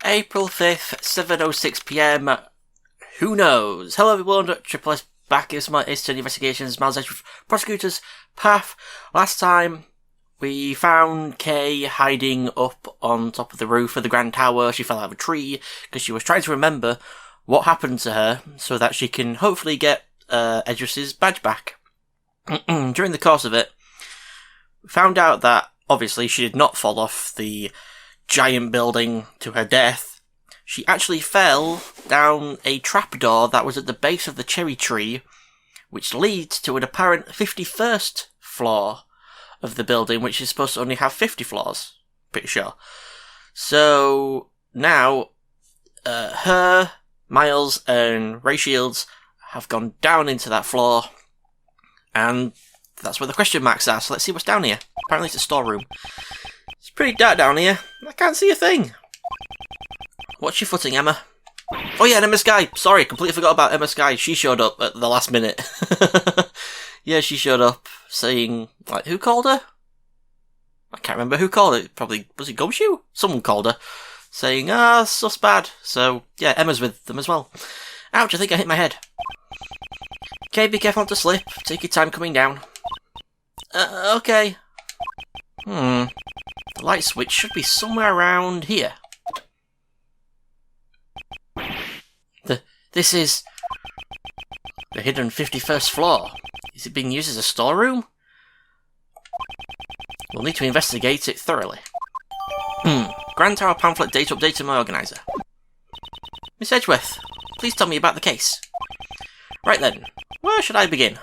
April 5th, 7:06 PM. Who knows? Hello everyone, Triple S back in my Eastern Investigations, Miles Edgeworth, Prosecutor's Path. Last time, we found Kay hiding up on top of the roof of the Grand Tower. She fell out of a tree because she was trying to remember what happened to her so that she can hopefully get Edgeworth's badge back. During the course of it, we found out that obviously she did not fall off the giant building to her death. She actually fell down a trapdoor that was at the base of the cherry tree, which leads to an apparent 51st floor of the building, which is supposed to only have 50 floors. Pretty sure. So now, her, Miles, and Ray Shields have gone down into that floor, and that's where the question marks are. So let's see what's down here. Apparently it's a storeroom. It's pretty dark down here. I can't see a thing. What's your footing, Emma? Oh yeah, and Emma Sky. Sorry, completely forgot about Emma Sky. She showed up at the last minute. Yeah, she showed up saying, like, who called her? I can't remember who called it. Probably, was it Gumshoe? Someone called her. Saying, stuff's bad. So, yeah, Emma's with them as well. Ouch, I think I hit my head. Okay, be careful not to slip. Take your time coming down. Okay. The light switch should be somewhere around here. This is the hidden 51st floor. Is it being used as a storeroom? We'll need to investigate it thoroughly. Grand Tower pamphlet date update to my organiser. Miss Edgeworth, please tell me about the case. Right then, where should I begin?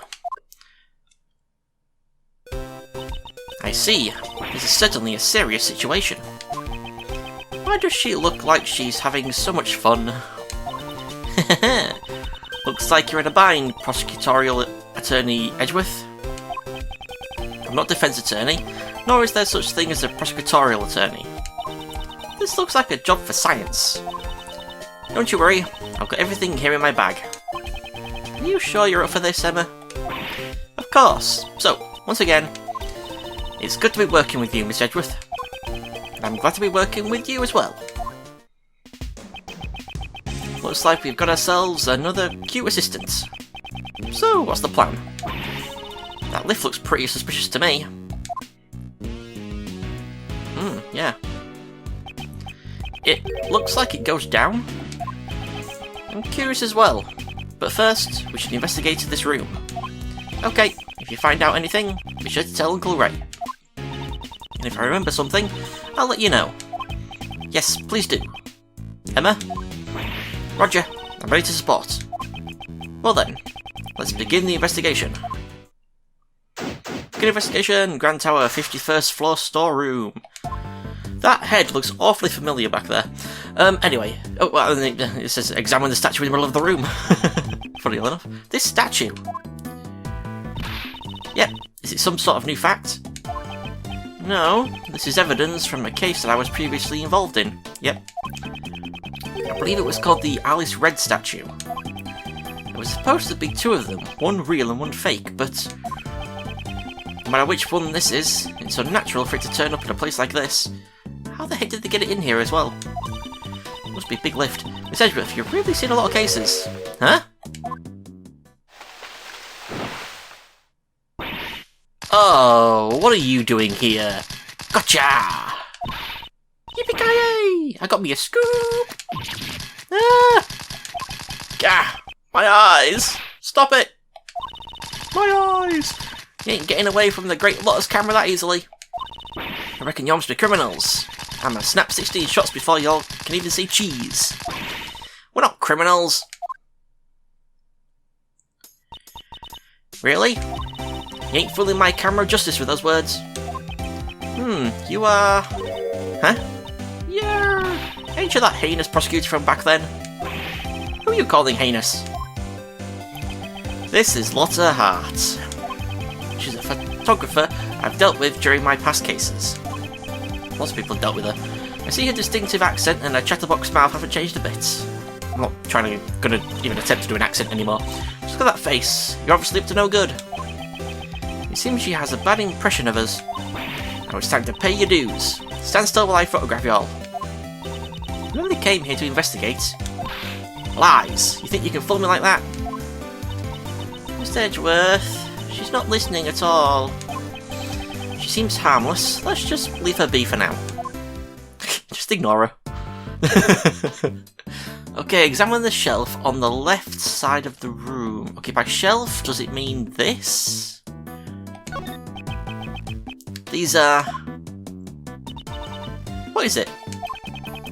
I see. This is certainly a serious situation. Why does she look like she's having so much fun? Looks like you're in a bind, prosecutorial attorney Edgeworth. I'm not defence attorney, nor is there such thing as a prosecutorial attorney. This looks like a job for science. Don't you worry, I've got everything here in my bag. Are you sure you're up for this, Emma? Of course. So, once again, it's good to be working with you, Miss Edgeworth. And I'm glad to be working with you as well. Looks like we've got ourselves another cute assistant. So, what's the plan? That lift looks pretty suspicious to me. Yeah. It looks like it goes down. I'm curious as well. But first, we should investigate this room. Okay, if you find out anything, be sure to tell Uncle Ray. And if I remember something, I'll let you know. Yes, please do. Emma? Roger, I'm ready to support. Well then, let's begin the investigation. Begin investigation, Grand Tower, 51st floor storeroom. That head looks awfully familiar back there. Anyway, it says examine the statue in the middle of the room. Funny enough. This statue. Yep, is it some sort of new fact? No, this is evidence from a case that I was previously involved in. Yep. I believe it was called the Alice Red statue. There was supposed to be two of them, one real and one fake, but no matter which one this is, it's unnatural for it to turn up in a place like this. How the heck did they get it in here as well? It must be a big lift. Miss Edgeworth, you've really seen a lot of cases. Huh? Oh, what are you doing here? Gotcha! Yippee-ki-yay! I got me a scoop! My eyes! Stop it! My eyes! You ain't getting away from the Great Lotus camera that easily. I reckon you must be criminals. I'm gonna snap 16 shots before y'all can even see cheese. We're not criminals. Really? You ain't fooling my camera justice with those words. You are... Huh? Yeah. Ain't you that heinous prosecutor from back then? Who are you calling heinous? This is Lotta Hart. She's a photographer I've dealt with during my past cases. Lots of people have dealt with her. I see her distinctive accent and her chatterbox mouth haven't changed a bit. I'm not gonna even attempt to do an accent anymore. Just look at that face. You're obviously up to no good. It seems she has a bad impression of us. Now it's time to pay your dues. Stand still while I photograph y'all. You only came here to investigate. Lies. You think you can fool me like that? Mr. Edgeworth, she's not listening at all. She seems harmless. Let's just leave her be for now. Just ignore her. Okay, examine the shelf on the left side of the room. Okay, by shelf, does it mean this? These are... What is it?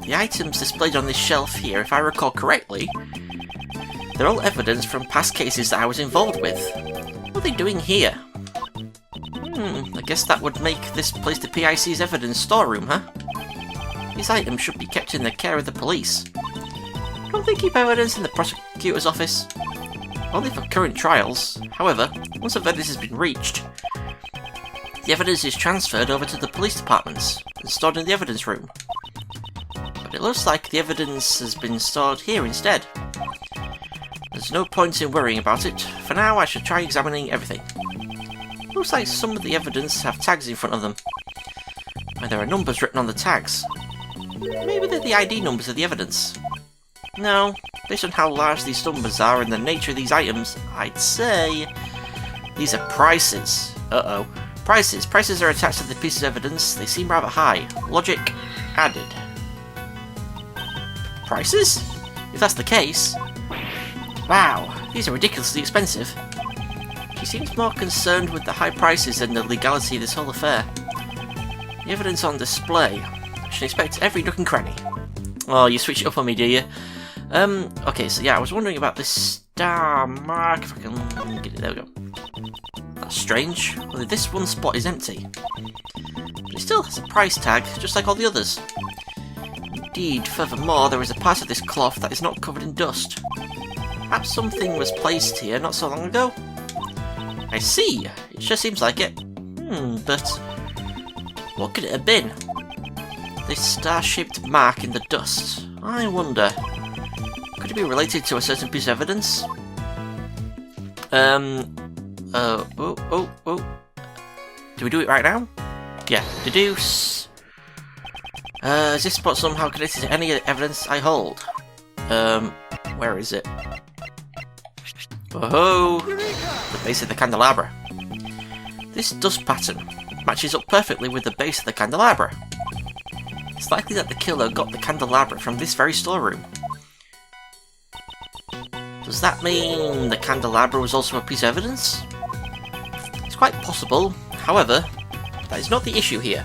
The items displayed on this shelf here, if I recall correctly, they're all evidence from past cases that I was involved with. What are they doing here? I guess that would make this place the PIC's evidence storeroom, huh? These items should be kept in the care of the police. Don't they keep evidence in the prosecutor's office? Only for current trials. However, once evidence has been reached, the evidence is transferred over to the police departments and stored in the evidence room. But it looks like the evidence has been stored here instead. There's no point in worrying about it. For now, I should try examining everything. Looks like some of the evidence have tags in front of them. And there are numbers written on the tags. Maybe they're the ID numbers of the evidence. No, based on how large these numbers are and the nature of these items, I'd say these are prices. Uh-oh. Prices. Prices are attached to the pieces of evidence. They seem rather high. Logic added. Prices? If that's the case... Wow, these are ridiculously expensive. She seems more concerned with the high prices than the legality of this whole affair. The evidence on display. I should inspect every nook and cranny. Oh, you switch it up on me, do you? Okay, so yeah, I was wondering about this star mark. If I can get it, there we go. That's strange. Only this one spot is empty. But it still has a price tag, just like all the others. Indeed, furthermore, there is a part of this cloth that is not covered in dust. Perhaps something was placed here not so long ago? I see. It sure seems like it. But what could it have been? This star-shaped mark in the dust. I wonder. Could it be related to a certain piece of evidence? Do we do it right now? Yeah, deduce. Is this spot somehow connected to any evidence I hold? Where is it? Oh, the base of the candelabra. This dust pattern matches up perfectly with the base of the candelabra. It's likely that the killer got the candelabra from this very storeroom. Does that mean the candelabra was also a piece of evidence? It's quite possible. However, that is not the issue here.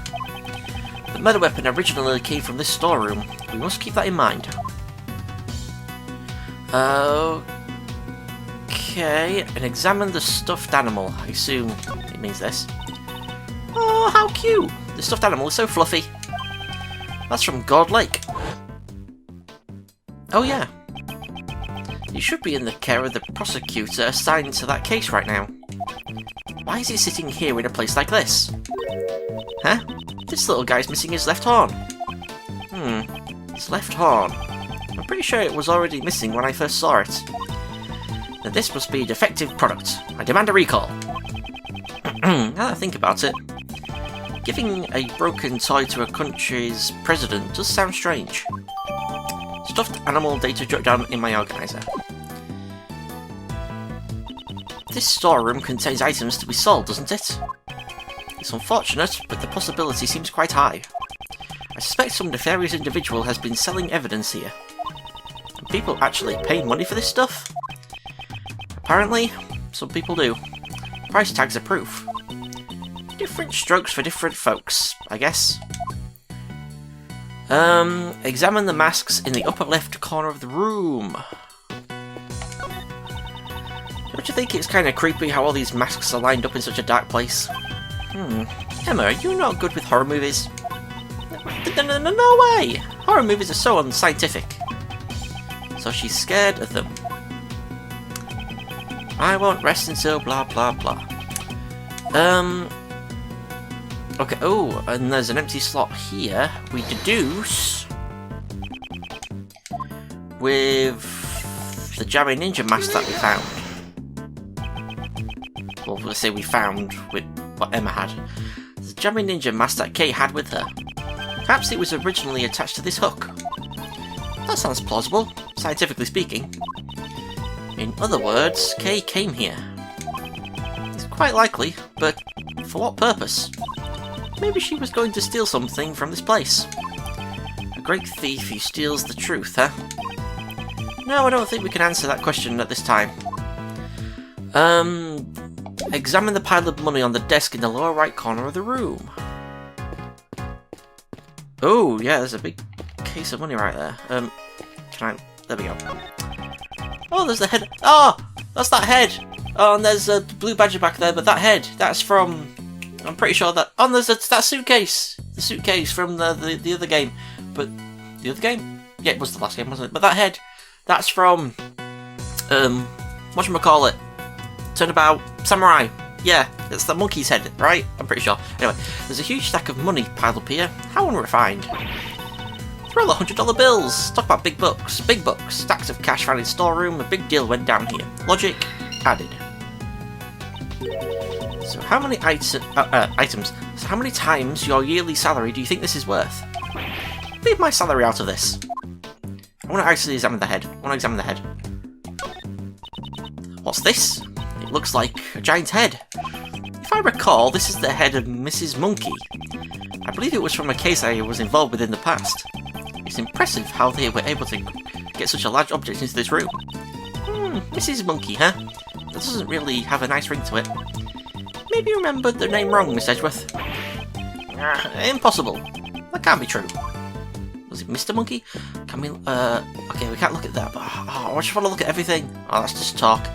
The murder weapon originally came from this storeroom. We must keep that in mind. Okay, and examine the stuffed animal. I assume it means this. Oh, how cute! The stuffed animal is so fluffy. That's from God Lake. Oh yeah. It should be in the care of the prosecutor assigned to that case right now. Why is he sitting here in a place like this? Huh? This little guy's missing his left horn. His left horn. I'm pretty sure it was already missing when I first saw it. Now this must be a defective product. I demand a recall. Now that I think about it, giving a broken toy to a country's president does sound strange. Stuffed animal data jot down in my organizer. This storeroom contains items to be sold, doesn't it? It's unfortunate, but the possibility seems quite high. I suspect some nefarious individual has been selling evidence here. And people actually pay money for this stuff? Apparently, some people do. Price tags are proof. Different strokes for different folks, I guess. Examine the masks in the upper left corner of the room. Don't you think it's kind of creepy how all these masks are lined up in such a dark place? Emma, are you not good with horror movies? No way! Horror movies are so unscientific. So she's scared of them. I won't rest until blah blah blah. Okay, oh, and there's an empty slot here. We deduce with the Jammy Ninja mask that we found. Well, let's say we found with what Emma had. The Jammy Ninja mask that Kate had with her. Perhaps it was originally attached to this hook. That sounds plausible, scientifically speaking. In other words, Kay came here. It's quite likely, but for what purpose? Maybe she was going to steal something from this place. A great thief who steals the truth, huh? No, I don't think we can answer that question at this time. Examine the pile of money on the desk in the lower right corner of the room. Oh, yeah, there's a big case of money right there. There we go. Oh, there's the head. Oh, that's that head. Oh, and there's a blue badger back there, but that head, that's from... I'm pretty sure that... Oh, and there's that suitcase. The suitcase from the other game. But, the other game? Yeah, it was the last game, wasn't it? But that head, that's from... whatchamacallit? Turnabout Samurai. Yeah, it's the monkey's head, right? I'm pretty sure. Anyway, there's a huge stack of money piled up here. How unrefined. They're all $100 bills. Talk about big bucks. Big bucks. Stacks of cash found in storeroom. A big deal went down here. Logic added. So how many items? So how many times your yearly salary do you think this is worth? Leave my salary out of this. I want to actually examine the head. What's this? It looks like a giant head. If I recall, this is the head of Mrs. Monkey. I believe it was from a case I was involved with in the past. It's impressive how they were able to get such a large object into this room. Mrs. Monkey, huh? That doesn't really have a nice ring to it. Maybe you remembered the name wrong, Miss Edgeworth. Impossible. That can't be true. Was it Mr. Monkey? Can we, okay, we can't look at that, but I just want to look at everything. Oh, that's just talk.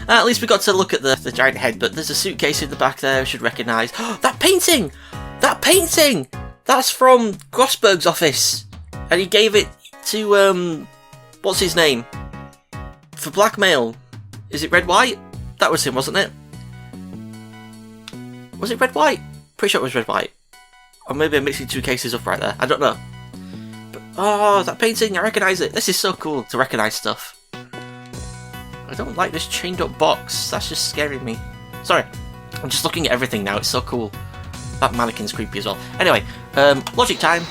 At least we got to look at the giant head, but there's a suitcase in the back there we should recognise. That painting! That painting! That's from Grossberg's office! And he gave it to, what's his name? For blackmail. Is it Red White? That was him, wasn't it? Was it Red White? Pretty sure it was Red White. Or maybe I'm mixing two cases up right there. I don't know. But, oh, that painting, I recognise it. This is so cool to recognise stuff. I don't like this chained up box. That's just scaring me. Sorry. I'm just looking at everything now. It's so cool. That mannequin's creepy as well. Anyway, logic time.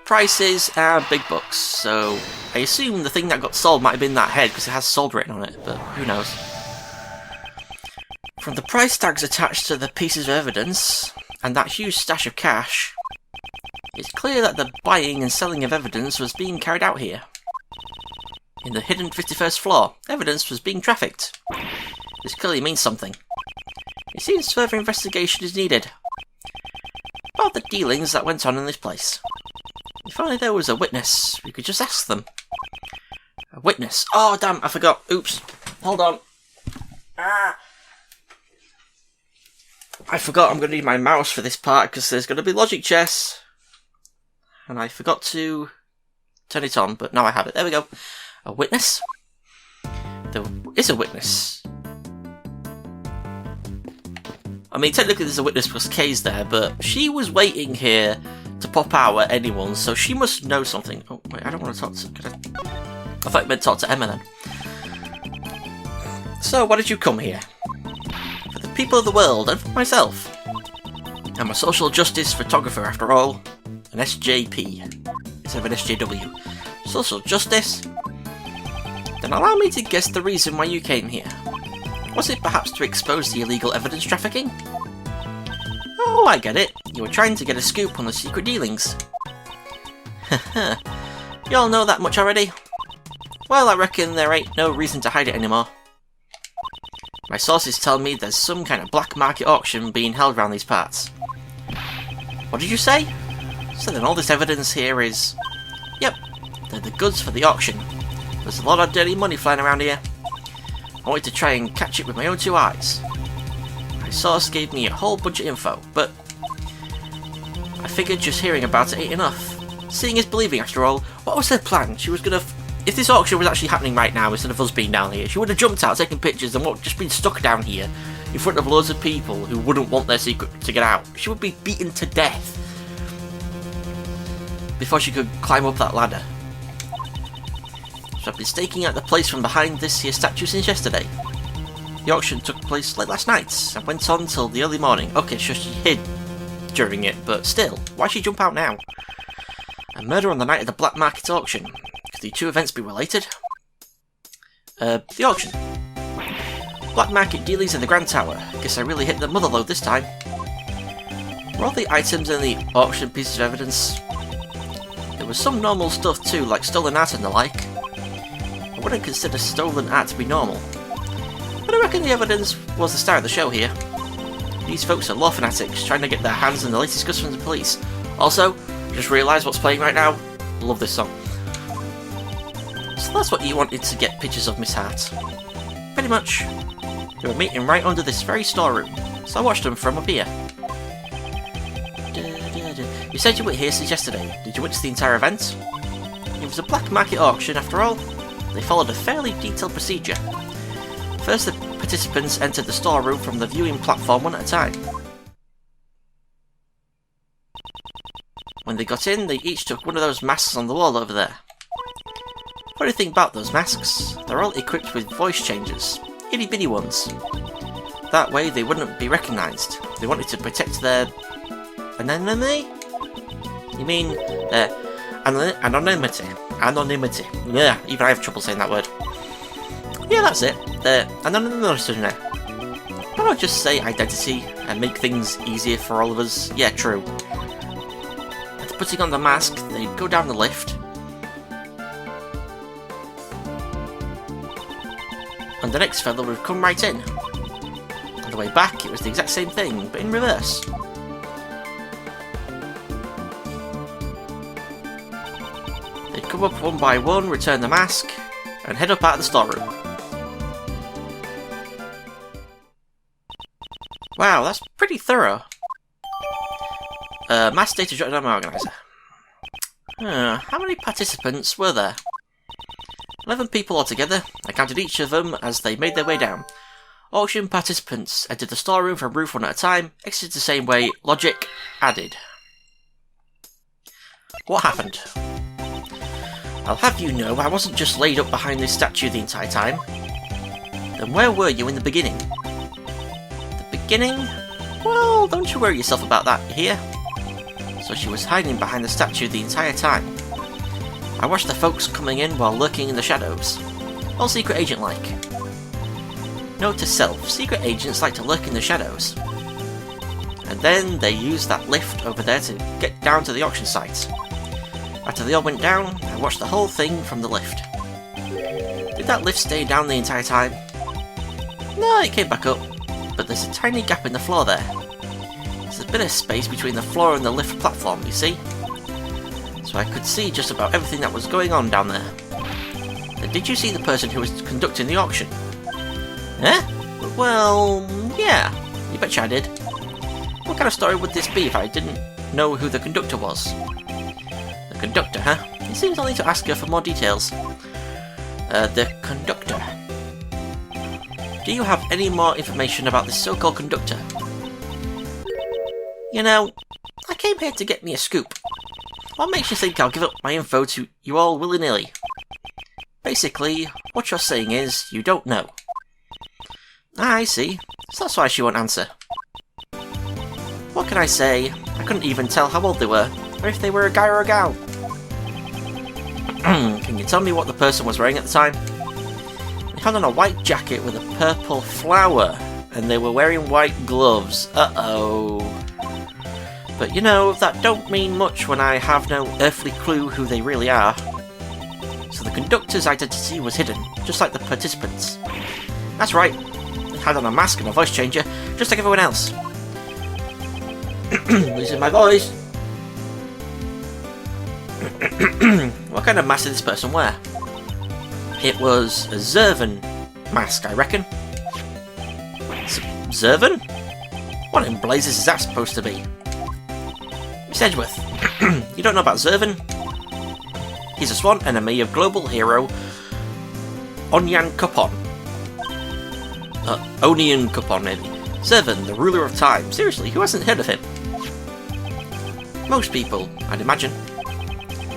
Prices and big bucks. So, I assume the thing that got sold might have been that head because it has sold written on it, but who knows. From the price tags attached to the pieces of evidence and that huge stash of cash, it's clear that the buying and selling of evidence was being carried out here. In the hidden 51st floor, evidence was being trafficked. This clearly means something. It seems further investigation is needed about the dealings that went on in this place. If only there was a witness, we could just ask them. A witness. Oh, damn, I forgot. Oops. Hold on. I forgot I'm going to need my mouse for this part because there's going to be logic chess. And I forgot to turn it on, but now I have it. There we go. A witness? There is a witness. I mean, technically there's a witness because Kay's there, but she was waiting here to pop out at anyone, so she must know something. Oh, wait, I don't want to talk to... I thought you meant talk to Emma then. So, why did you come here? For the people of the world, and for myself. I'm a social justice photographer, after all. An SJP. Instead of an SJW. Social justice? Then allow me to guess the reason why you came here. Was it perhaps to expose the illegal evidence trafficking? Oh, I get it. You were trying to get a scoop on the secret dealings. Haha. You all know that much already? Well, I reckon there ain't no reason to hide it anymore. My sources tell me there's some kind of black market auction being held around these parts. What did you say? So then all this evidence here is... Yep, they're the goods for the auction. There's a lot of dirty money flying around here. I wanted to try and catch it with my own two eyes. My source gave me a whole bunch of info, but I figured just hearing about it ain't enough. Seeing is believing after all. What was her plan? She was gonna... If this auction was actually happening right now instead of us being down here, she would have jumped out taking pictures and just been stuck down here in front of loads of people who wouldn't want their secret to get out. She would be beaten to death before she could climb up that ladder. So I've been staking out the place from behind this here statue since yesterday. The auction took place late last night and went on till the early morning. Okay, sure, she hid during it, but still, why'd she jump out now? A murder on the night of the black market auction. Could the two events be related? The auction. Black market dealies in the Grand Tower. Guess I really hit the mother lode this time. Were all the items in the auction pieces of evidence? There was some normal stuff too, like stolen art and the like. I wouldn't consider stolen art to be normal. But I reckon the evidence was the star of the show here. These folks are law fanatics, trying to get their hands on the latest goods from the police. Also, just realised what's playing right now. Love this song. So that's what you wanted to get pictures of Miss Hart. Pretty much. They were meeting right under this very storeroom, so I watched them from up here. You said you were here since yesterday. Did you witness the entire event? It was a black market auction after all. They followed a fairly detailed procedure. First, the participants entered the storeroom from the viewing platform one at a time. When they got in, they each took one of those masks on the wall over there. What do you think about those masks? They're all equipped with voice changers. Itty bitty ones. That way they wouldn't be recognised. They wanted to protect their... anonymity? You mean their anonymity. Anonymity. Yeah, even I have trouble saying that word. Yeah, that's it. Their anonymity. Why not just say identity and make things easier for all of us? Yeah, true. After putting on the mask, they'd go down the lift. And the next fellow would come right in. On the way back, it was the exact same thing, but in reverse. They'd come up one by one, return the mask, and head up out of the storeroom. Wow, that's pretty thorough. Mass data jotted on my organizer. How many participants were there? 11 people altogether. I counted each of them as they made their way down. Auction participants entered the storeroom from roof one at a time, exited the same way, logic added. What happened? I'll have you know I wasn't just laid up behind this statue the entire time. Then where were you in the beginning? The beginning? Well, don't you worry yourself about that, you hear? So she was hiding behind the statue the entire time. I watched the folks coming in while lurking in the shadows. All secret agent-like. Note to self, secret agents like to lurk in the shadows. And then they used that lift over there to get down to the auction site. After they all went down, I watched the whole thing from the lift. Did that lift stay down the entire time? No, it came back up, but there's a tiny gap in the floor there. There's a bit of space between the floor and the lift platform, you see? So I could see just about everything that was going on down there. Then did you see the person who was conducting the auction? Eh? Well, yeah, you betcha I did. What kind of story would this be if I didn't know who the conductor was? The conductor, huh? It seems I'll need to ask her for more details. The conductor. Do you have any more information about this so-called conductor? You know, I came here to get me a scoop. What makes you think I'll give up my info to you all willy-nilly? Basically, what you're saying is, you don't know. Ah, I see. So that's why she won't answer. What can I say? I couldn't even tell how old they were, or if they were a guy or a gal. Can you tell me what the person was wearing at the time? They had on a white jacket with a purple flower, and they were wearing white gloves. Uh-oh. But you know, that don't mean much when I have no earthly clue who they really are. So the conductor's identity was hidden, just like the participants. That's right, they had on a mask and a voice changer, just like everyone else. Losing my voice. What kind of mask did this person wear? It was a Zervan mask, I reckon. Zervan? What in blazes is that supposed to be? Miss Edgeworth, you don't know about Zervan? He's a sworn enemy of global hero Onyan Kupon. Onion Kupon, maybe. Zervan, the ruler of time. Seriously, who hasn't heard of him? Most people, I'd imagine.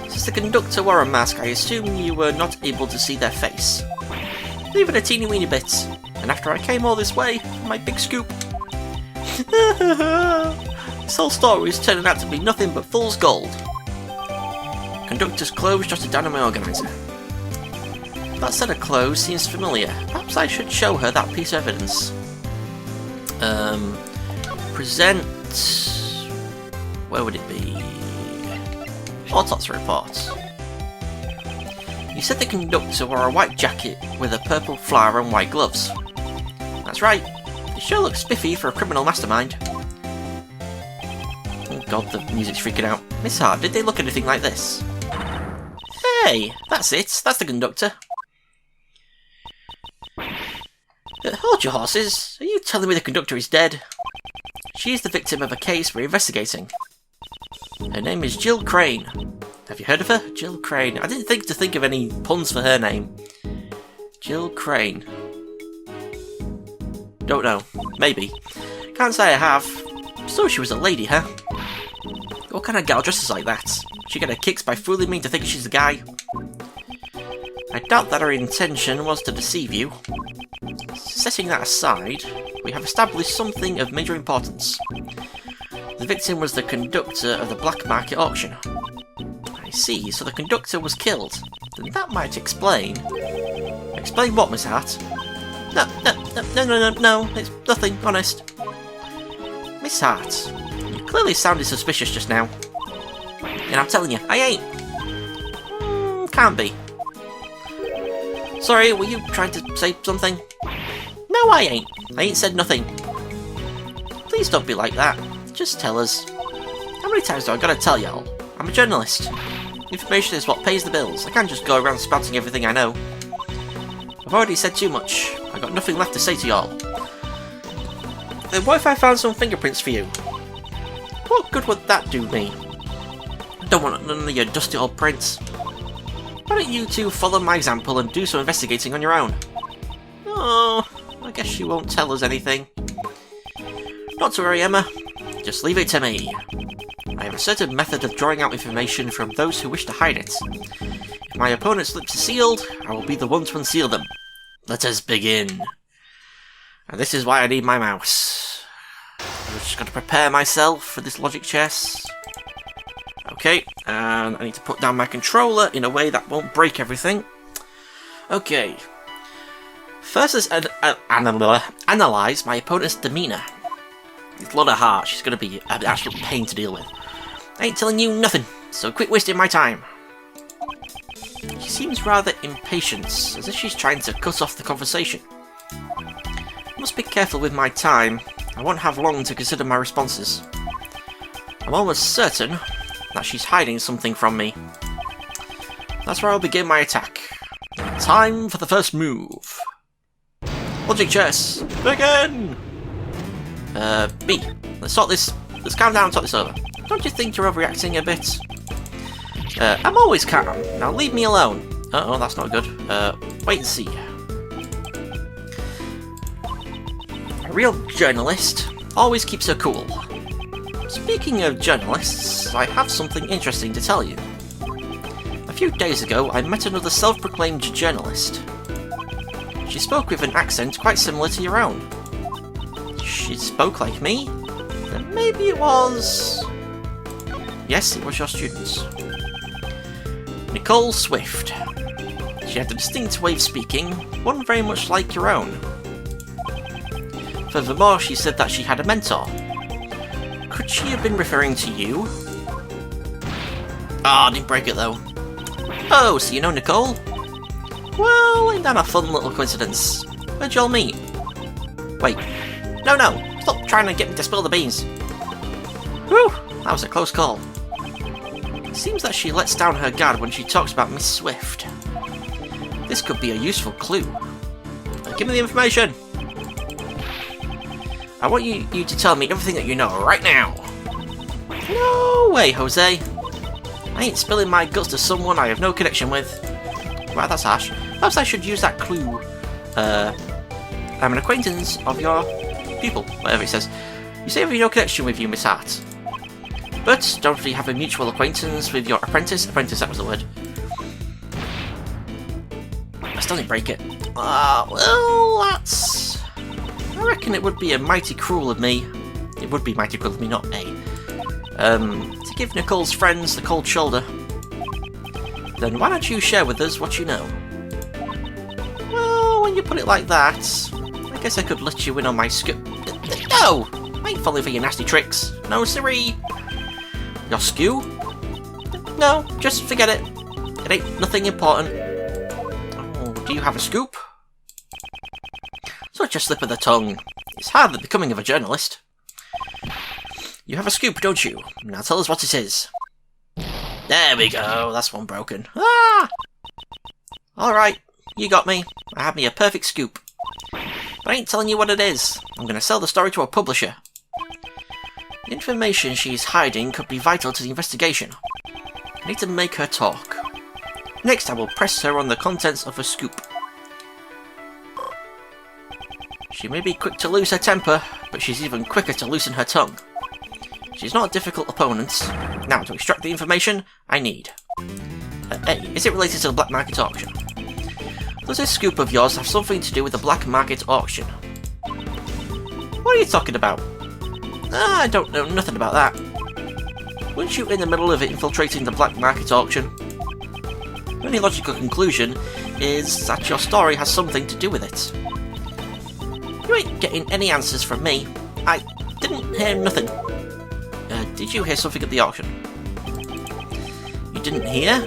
Since the conductor wore a mask, I assume you were not able to see their face. Even a teeny weeny bit. And after I came all this way, for my big scoop. This whole story is turning out to be nothing but fool's gold. conductor's clothes jotted down on my organiser. That set of clothes seems familiar. Perhaps I should show her that piece of evidence. Present... Where would it be? Autopsy report. You said the conductor wore a white jacket with a purple flower and white gloves. That's right. It sure looks spiffy for a criminal mastermind. Oh god, the music's freaking out. Miss Hart, did they look anything like this? Hey, that's it. That's the conductor. Hold your horses. Are you telling me the conductor is dead? She's the victim of a case we're investigating. Her name is Jill Crane. Have you heard of her? Jill Crane. I didn't think to think of any puns for her name. Jill Crane. Don't know. Maybe. Can't say I have. So she was a lady, huh? What kind of gal dresses like that? She get her kicks by fooling me to think she's the guy? I doubt that her intention was to deceive you. Setting that aside, we have established something of major importance. The victim was the conductor of the black market auction. I see, so the conductor was killed. Then that might explain... Explain what, Miss Hart? No, it's nothing, honest. Miss Hart, you clearly sounded suspicious just now. And I'm telling you, I ain't. Can't be. Sorry, were you trying to say something? No, I ain't said nothing. Please don't be like that. Just tell us. How many times do I gotta tell y'all? I'm a journalist. Information is what pays the bills. I can't just go around spouting everything I know. I've already said too much. I've got nothing left to say to y'all. Then what if I found some fingerprints for you? What good would that do me? I don't want none of your dusty old prints. Why don't you two follow my example and do some investigating on your own? Oh, I guess she won't tell us anything. Not to worry, Emma. Just leave it to me. I have a certain method of drawing out information from those who wish to hide it. If my opponent's lips are sealed, I will be the one to unseal them. Let us begin. And this is why I need my mouse. I'm just going to prepare myself for this logic chess. Okay, and I need to put down my controller in a way that won't break everything. Okay. First, let's analyse my opponent's demeanour. It's a lot of heart. She's going to be an absolute pain to deal with. I ain't telling you nothing, so quit wasting my time. She seems rather impatient, as if she's trying to cut off the conversation. Must be careful with my time. I won't have long to consider my responses. I'm almost certain that she's hiding something from me. That's where I'll begin my attack. Time for the first move. Logic chess, begin! B. Let's calm down and talk this over. Don't you think you're overreacting a bit? I'm always calm. Now leave me alone. Uh-oh, that's not good. Wait and see. A real journalist always keeps her cool. Speaking of journalists, I have something interesting to tell you. A few days ago, I met another self-proclaimed journalist. She spoke with an accent quite similar to your own. She spoke like me? Then maybe it was... Yes, it was your student. Nicole Swift. She had a distinct way of speaking, one very much like your own. Furthermore, she said that she had a mentor. Could she have been referring to you? Ah, didn't break it though. Oh, so you know Nicole? Well, ain't that a fun little coincidence? Where'd y'all meet? Wait. No, stop trying to get me to spill the beans. Whew, that was a close call. It seems that she lets down her guard when she talks about Miss Swift. This could be a useful clue. Give me the information! I want you to tell me everything that you know right now. No way, Jose. I ain't spilling my guts to someone I have no connection with. Wow, that's harsh. Perhaps I should use that clue. I'm an acquaintance of your pupil, whatever it says. You say I have no connection with you, Miss Hart. But don't we have a mutual acquaintance with your apprentice? Apprentice, that was the word. I still didn't break it. Well, that's... I reckon it would be mighty cruel of me. It would be mighty cruel of me, not A. To give Nicole's friends the cold shoulder. then why don't you share with us what you know? Well, when you put it like that, I guess I could let you in on my scoop. No! I ain't falling for your nasty tricks. No, siree. Your skew? No, just forget it. It ain't nothing important. Oh, do you have a scoop? Such a slip of the tongue. It's hardly becoming of a journalist. You have a scoop, don't you? Now tell us what it is. There we go, that's one broken. Ah! Alright, you got me. I have me a perfect scoop. But I ain't telling you what it is. I'm going to sell the story to a publisher. The information she's hiding could be vital to the investigation. I need to make her talk. Next, I will press her on the contents of her scoop. She may be quick to lose her temper, but she's even quicker to loosen her tongue. She's not a difficult opponent. Now, to extract the information I need. A. Is it related to the black market auction? Does this scoop of yours have something to do with the black market auction? What are you talking about? I don't know nothing about that. Weren't you in the middle of infiltrating the black market auction? The only logical conclusion is that your story has something to do with it. You ain't getting any answers from me. I didn't hear nothing. Did you hear something at the auction? You didn't hear?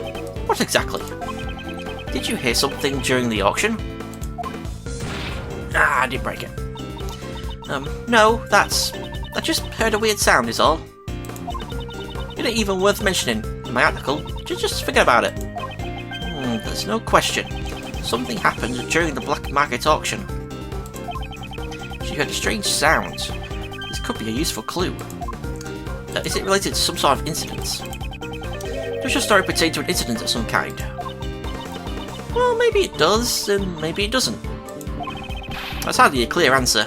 What exactly? Did you hear something during the auction? Ah, I didn't break it. No, I just heard a weird sound is all. It ain't even worth mentioning in my article. Just forget about it. There's no question. Something happened during the black market auction. She heard a strange sound. This could be a useful clue. Is it related to some sort of incident? Does your story pertain to an incident of some kind? Well, maybe it does, and maybe it doesn't. That's hardly a clear answer.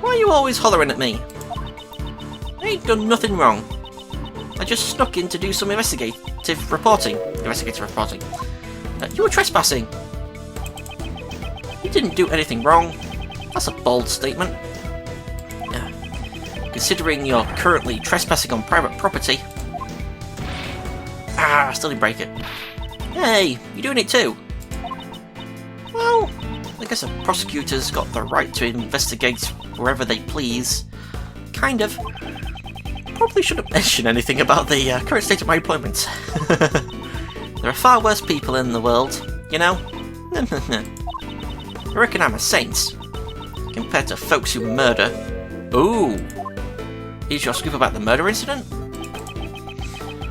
Why are you always hollering at me? I ain't done nothing wrong. I just snuck in to do some investigative reporting. You were trespassing. You didn't do anything wrong. That's a bold statement. Considering you're currently trespassing on private property. Ah, I still didn't break it. Hey, you're doing it too. Well, I guess a prosecutor's got the right to investigate wherever they please. Kind of. Probably shouldn't mention anything about the current state of my employment. There are far worse people in the world, you know? I reckon I'm a saint. Compared to folks who murder. Ooh. Is your scoop about the murder incident?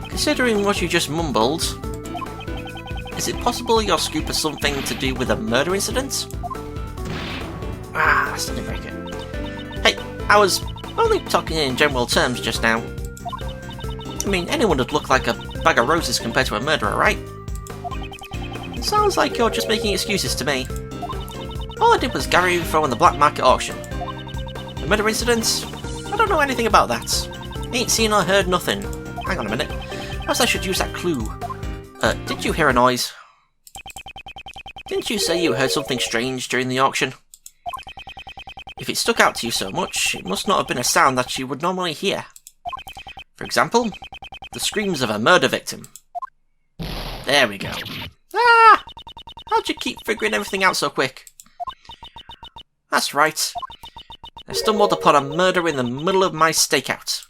Considering what you just mumbled, is it possible your scoop has something to do with a murder incident? Ah, I still didn't break it. Hey, I was only talking in general terms just now. I mean, anyone would look like a bag of roses compared to a murderer, right? It sounds like you're just making excuses to me. All I did was gather info on the black market auction. The murder incident? I don't know anything about that. Ain't seen or heard nothing. Hang on a minute. Perhaps I should use that clue. Did you hear a noise? Didn't you say you heard something strange during the auction? If it stuck out to you so much, it must not have been a sound that you would normally hear. For example, the screams of a murder victim. There we go. Ah! How'd you keep figuring everything out so quick? That's right. I stumbled upon a murder in the middle of my stakeout.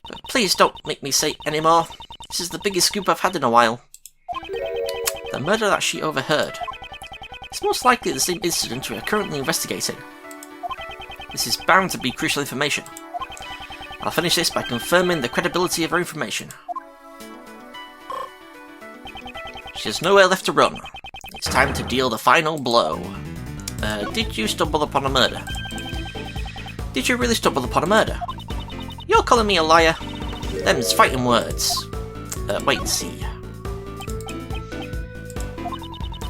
But please don't make me say any more. This is the biggest scoop I've had in a while. The murder that she overheard. It's most likely the same incident we are currently investigating. This is bound to be crucial information. I'll finish this by confirming the credibility of her information. She has nowhere left to run. It's time to deal the final blow. Did you stumble upon a murder? Did you really stumble upon a murder? You're calling me a liar? Them's fighting words. Wait and see.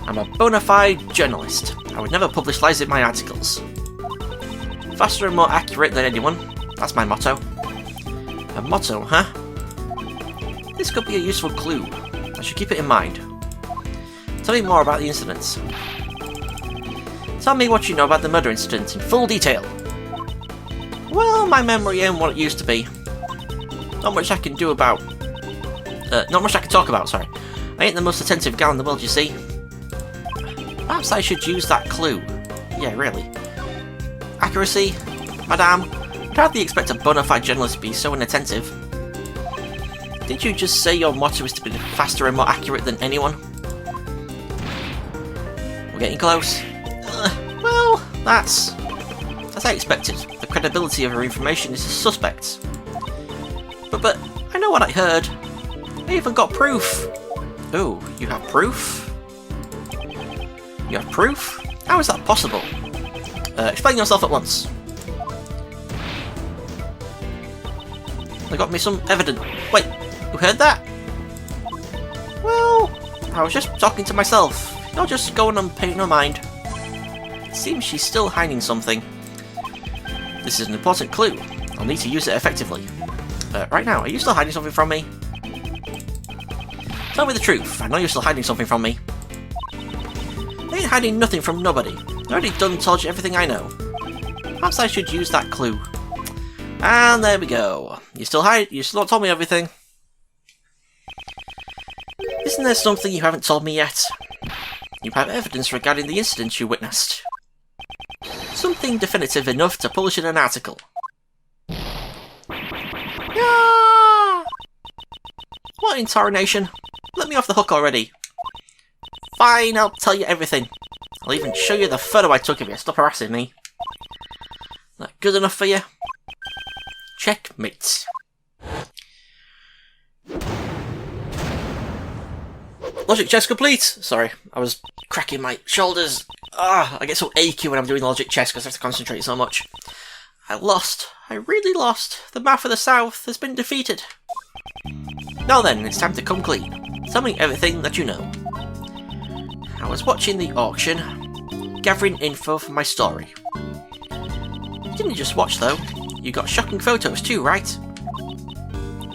I'm a bona fide journalist. I would never publish lies in my articles. Faster and more accurate than anyone. That's my motto. A motto, huh? This could be a useful clue. I should keep it in mind. Tell me more about the incident. Tell me what you know about the murder incident in full detail. Well, my memory ain't what it used to be. Not much I can do about Not much I can talk about, sorry. I ain't the most attentive gal in the world, you see. Perhaps I should use that clue. Yeah, really. Accuracy? Madame, I'd hardly expect a bona fide journalist to be so inattentive. Did you just say your motto is to be faster and more accurate than anyone? We're getting close. Well, that's as I expected. The credibility of her information is suspect. But I know what I heard. I even got proof. Oh, you have proof? You have proof? How is that possible? Explain yourself at once. They got me some evidence. Wait, you heard that? Well, I was just talking to myself. You're just going and paying no mind. It seems she's still hiding something. This is an important clue. I'll need to use it effectively. Right now, are you still hiding something from me? Tell me the truth. I know you're still hiding something from me. I ain't hiding nothing from nobody. I already told you everything I know. Perhaps I should use that clue. And there we go. You still not told me everything. Isn't there something you haven't told me yet? You have evidence regarding the incident you witnessed. Something definitive enough to publish in an article. Ah! What in tarnation? Let me off the hook already. Fine, I'll tell you everything. I'll even show you the photo I took of you. Stop harassing me. That good enough for you? Checkmate. Logic chess complete! Sorry, I was cracking my shoulders. I get so achy when I'm doing logic chess because I have to concentrate so much. I lost. I really lost. The mouth of the South has been defeated. Now then, it's time to come clean. Tell me everything that you know. I was watching the auction, gathering info for my story. You didn't just watch though. You got shocking photos too, right?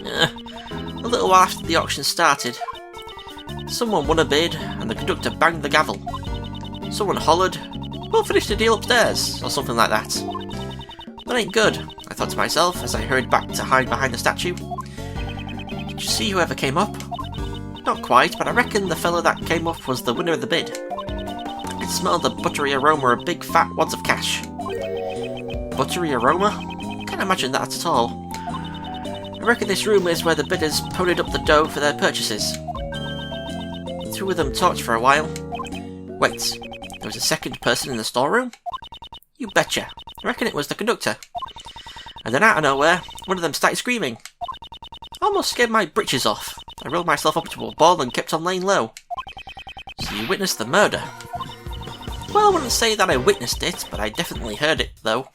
A little while after the auction started, someone won a bid and the conductor banged the gavel. Someone hollered, "We'll finish the deal upstairs," or something like that. That ain't good, I thought to myself as I hurried back to hide behind the statue. Did you see whoever came up? Not quite, but I reckon the fellow that came up was the winner of the bid. I could smell the buttery aroma of big fat wads of cash. Buttery aroma? Can't imagine that at all. I reckon this room is where the bidders ponied up the dough for their purchases. The two of them talked for a while. Wait, there was a second person in the storeroom? You betcha. I reckon it was the conductor. And then out of nowhere, one of them started screaming. Almost scared my britches off. I rolled myself up to a ball and kept on laying low. So you witnessed the murder? Well, I wouldn't say that I witnessed it, but I definitely heard it, though.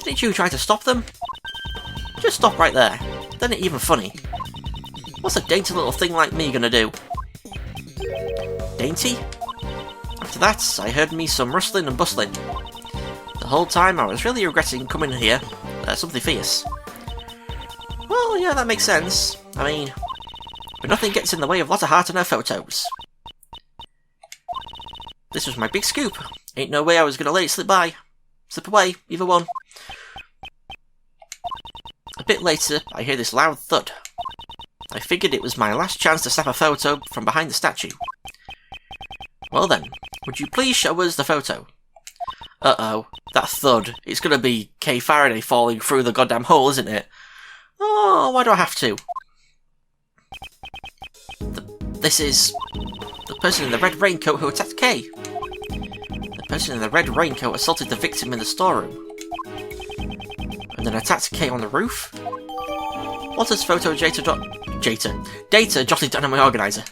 Didn't you try to stop them? Just stop right there. That ain't even funny. What's a dainty little thing like me gonna do? Dainty? After that, I heard me some rustling and bustling. The whole time I was really regretting coming here. Something fierce. Well, yeah, that makes sense. I mean, but nothing gets in the way of Lotta Hart and her photos. This was my big scoop. Ain't no way I was gonna let it slip away, either one. A bit later, I hear this loud thud. I figured it was my last chance to snap a photo from behind the statue. Well then, would you please show us the photo? Uh-oh, that thud. It's gonna be Kay Faraday falling through the goddamn hole, isn't it? Oh, why do I have to? This is the person in the red raincoat who attacked Kay. The person in the red raincoat assaulted the victim in the storeroom. And then attacked Kay on the roof? Lotta's photo data jotted down on my organiser.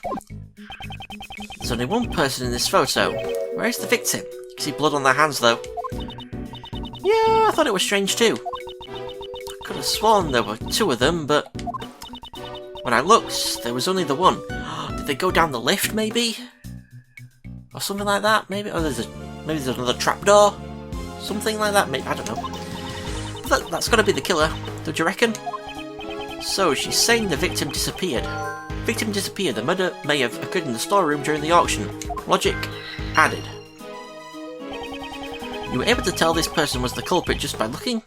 There's only one person in this photo. Where's the victim? You can see blood on their hands though. Yeah, I thought it was strange too. I could have sworn there were two of them, but when I looked, there was only the one. Did they go down the lift, maybe? Or something like that, maybe? Oh, maybe there's another trapdoor? Something like that, maybe, I don't know. That's gotta be the killer, don't you reckon? So, she's saying the victim disappeared. Victim disappeared. The murder may have occurred in the storeroom during the auction. Logic added. You were able to tell this person was the culprit just by looking?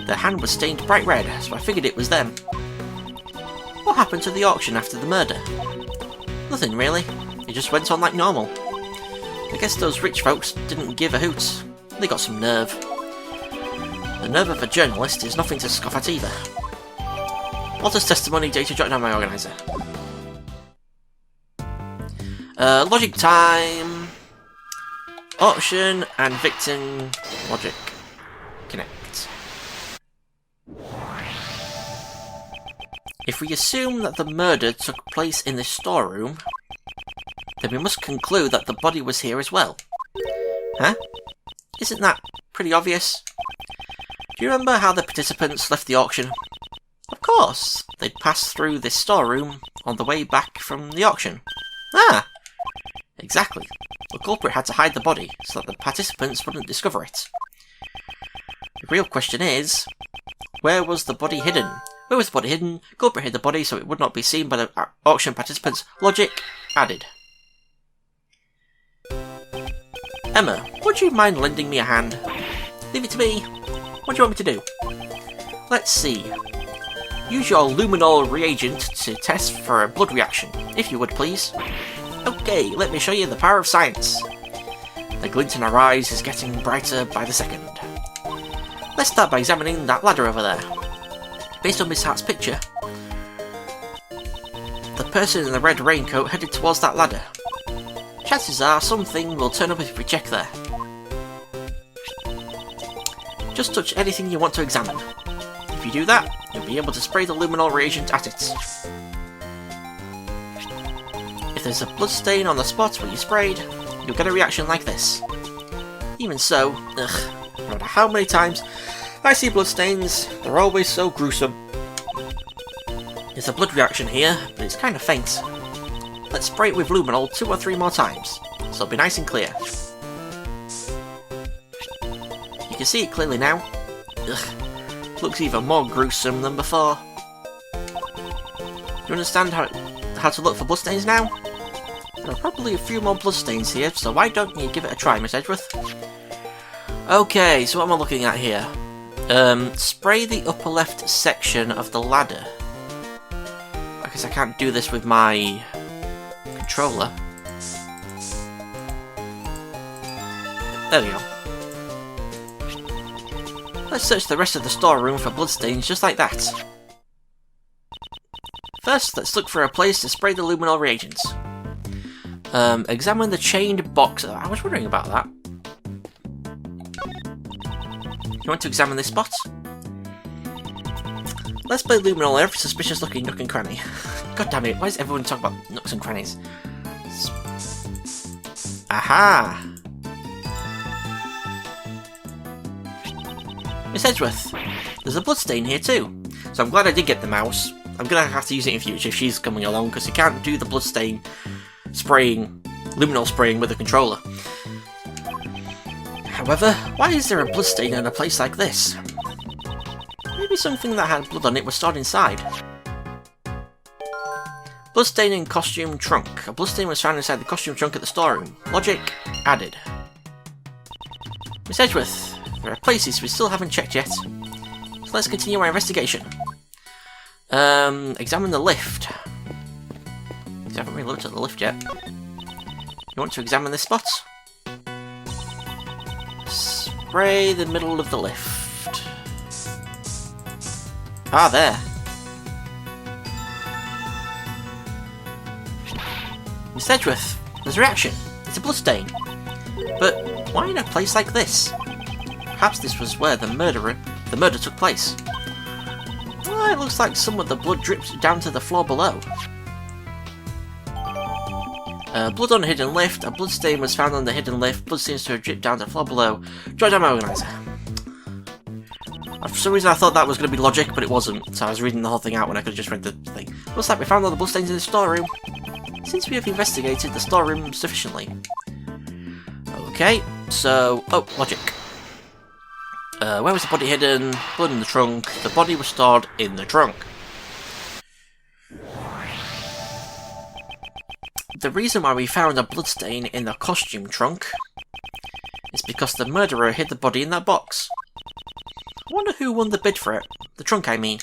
Their hand was stained bright red, so I figured it was them. What happened to the auction after the murder? Nothing really. It just went on like normal. I guess those rich folks didn't give a hoot. They got some nerve. The nerve of a journalist is nothing to scoff at either. Walter's testimony data jotted down my organizer. Logic time. Auction and victim logic. Connect. If we assume that the murder took place in the storeroom, then we must conclude that the body was here as well. Huh? Isn't that pretty obvious? Do you remember how the participants left the auction? Of course, they'd passed through this storeroom on the way back from the auction. Ah! Exactly. The culprit had to hide the body so that the participants wouldn't discover it. The real question is, where was the body hidden? Where was the body hidden? Culprit hid the body so it would not be seen by the auction participants. Logic added. Emma, would you mind lending me a hand? Leave it to me. What do you want me to do? Let's see. Use your luminol reagent to test for a blood reaction, if you would please. Okay, let me show you the power of science. The glint in our eyes is getting brighter by the second. Let's start by examining that ladder over there. Based on Miss Hart's picture, the person in the red raincoat headed towards that ladder. Chances are something will turn up if we check there. Just touch anything you want to examine. If you do that, you'll be able to spray the luminol reagent at it. If there's a blood stain on the spot where you sprayed, you'll get a reaction like this. Even so, no matter how many times I see blood stains, they're always so gruesome. There's a blood reaction here, but it's kind of faint. Let's spray it with luminol 2 or 3 more times, so it'll be nice and clear. You can see it clearly now. Ugh, looks even more gruesome than before. You understand how to look for bloodstains now? There are probably a few more bloodstains here, so why don't you give it a try, Miss Edgeworth? Okay, so what am I looking at here? Spray the upper left section of the ladder. I guess I can't do this with my controller. There we go. Let's search the rest of the storeroom for bloodstains just like that. First, let's look for a place to spray the luminol reagents. Examine the chained box. I was wondering about that. You want to examine this spot? Let's spray luminol on every suspicious looking nook and cranny. God damn it, why is everyone talking about nooks and crannies? Aha! Miss Edgeworth, there's a bloodstain here too, so I'm glad I did get the mouse. I'm gonna have to use it in future if she's coming along, because you can't do the bloodstain spraying, luminol spraying with a controller. However, why is there a bloodstain in a place like this? Maybe something that had blood on it was stored inside. Bloodstain in costume trunk. A bloodstain was found inside the costume trunk at the storeroom. Logic added. Miss Edgeworth, there are places we still haven't checked yet. So let's continue our investigation. Examine the lift. I haven't really looked at the lift yet. You want to examine this spot? Spray the middle of the lift. Ah, there. Miss Edgeworth, there's a reaction. It's a bloodstain. But why in a place like this? Perhaps this was where the murder took place. Well, it looks like some of the blood dripped down to the floor below. Blood on a hidden lift. A bloodstain was found on the hidden lift. Blood seems to have dripped down to the floor below. Jot down my organizer. For some reason I thought that was going to be logic, but it wasn't, so I was reading the whole thing out when I could have just read the thing. Looks like we found all the bloodstains in the storeroom. Since we have investigated the storeroom sufficiently. Okay, so... oh, logic. Where was the body hidden? Blood in the trunk. The body was stored in the trunk. The reason why we found a bloodstain in the costume trunk is because the murderer hid the body in that box. I wonder who won the bid for it. The trunk, I mean.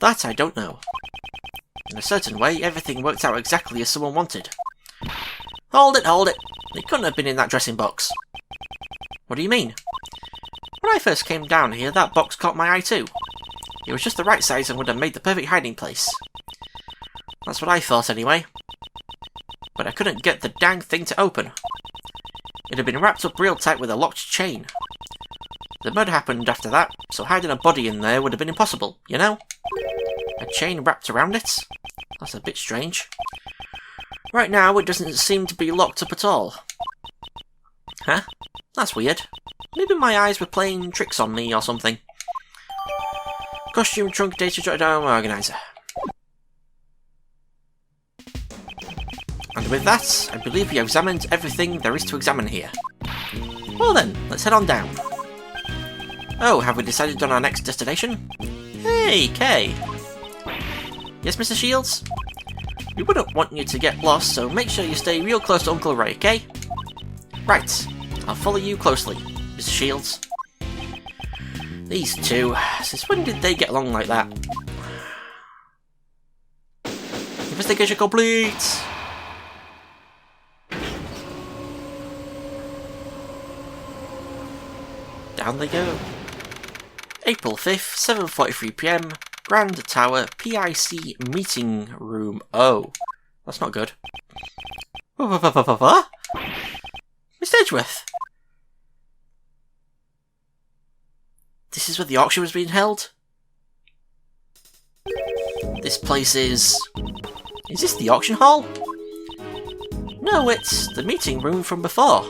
That I don't know. In a certain way, everything worked out exactly as someone wanted. Hold it, hold it. It couldn't have been in that dressing box. What do you mean? When I first came down here, that box caught my eye too. It was just the right size and would have made the perfect hiding place. That's what I thought anyway. But I couldn't get the dang thing to open. It had been wrapped up real tight with a locked chain. The murder happened after that, so hiding a body in there would have been impossible, you know? A chain wrapped around it? That's a bit strange. Right now, it doesn't seem to be locked up at all. Huh? That's weird. Maybe my eyes were playing tricks on me or something. Costume, trunk, data jotted down, organizer. And with that, I believe we examined everything there is to examine here. Well then, let's head on down. Oh, have we decided on our next destination? Hey, Kay! Yes, Mr. Shields? We wouldn't want you to get lost, so make sure you stay real close to Uncle Ray, okay? Right, I'll follow you closely, Mr. Shields. These two, since when did they get along like that? Investigation complete! Down they go. April 5th, 7:43 PM, Grand Tower, PIC Meeting Room. Oh, that's not good. What? Mr. Edgeworth? This is where the auction was being held? This place is... Is this the auction hall? No, it's the meeting room from before.